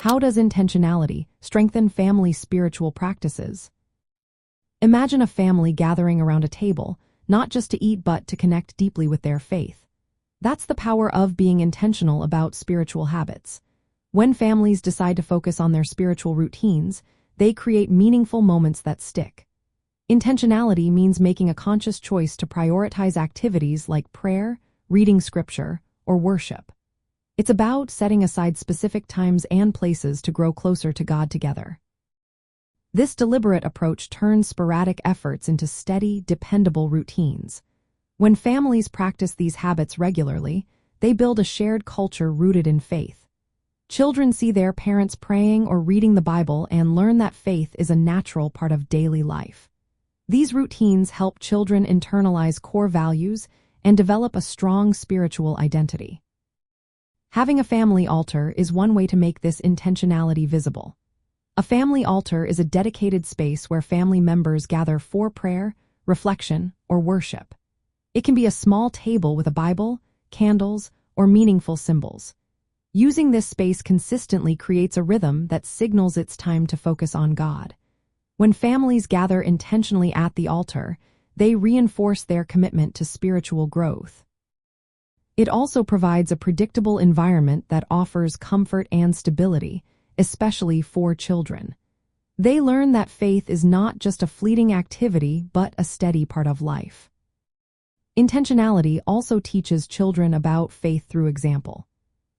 How does intentionality strengthen family spiritual practices? Imagine a family gathering around a table, not just to eat but to connect deeply with their faith. That's the power of being intentional about spiritual habits. When families decide to focus on their spiritual routines, they create meaningful moments that stick. Intentionality means making a conscious choice to prioritize activities like prayer, reading scripture, or worship. It's about setting aside specific times and places to grow closer to God together. This deliberate approach turns sporadic efforts into steady, dependable routines. When families practice these habits regularly, they build a shared culture rooted in faith. Children see their parents praying or reading the Bible and learn that faith is a natural part of daily life. These routines help children internalize core values and develop a strong spiritual identity. Having a family altar is one way to make this intentionality visible. A family altar is a dedicated space where family members gather for prayer, reflection, or worship. It can be a small table with a Bible, candles, or meaningful symbols. Using this space consistently creates a rhythm that signals it's time to focus on God. When families gather intentionally at the altar, they reinforce their commitment to spiritual growth. It also provides a predictable environment that offers comfort and stability, especially for children. They learn that faith is not just a fleeting activity but a steady part of life. Intentionality also teaches children about faith through example.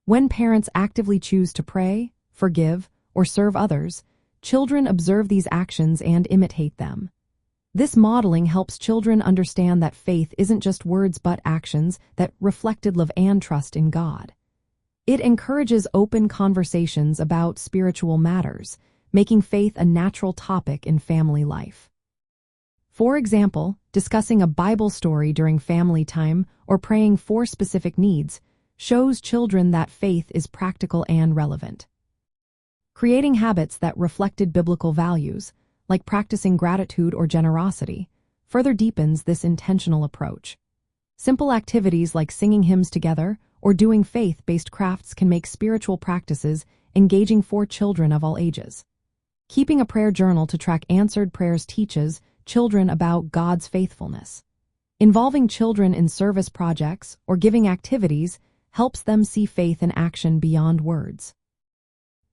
When parents actively choose to pray, forgive, or serve others, children observe these actions and imitate them. This modeling helps children understand that faith isn't just words but actions that reflected love and trust in God. It encourages open conversations about spiritual matters, making faith a natural topic in family life. For example, discussing a Bible story during family time or praying for specific needs shows children that faith is practical and relevant. Creating habits that reflected biblical values, like practicing gratitude or generosity, further deepens this intentional approach. Simple activities like singing hymns together or doing faith-based crafts can make spiritual practices engaging for children of all ages. Keeping a prayer journal to track answered prayers teaches children about God's faithfulness. Involving children in service projects or giving activities helps them see faith in action beyond words.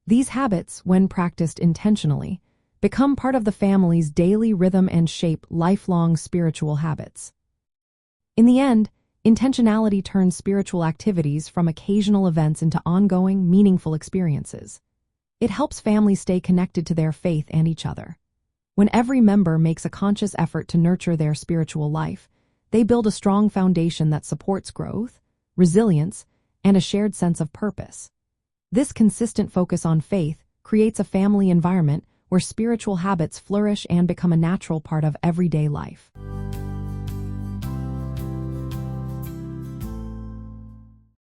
These habits, when practiced intentionally, become part of the family's daily rhythm and shape lifelong spiritual habits. In the end, intentionality turns spiritual activities from occasional events into ongoing, meaningful experiences. It helps families stay connected to their faith and each other. When every member makes a conscious effort to nurture their spiritual life, they build a strong foundation that supports growth, resilience, and a shared sense of purpose. This consistent focus on faith creates a family environment where spiritual habits flourish and become a natural part of everyday life.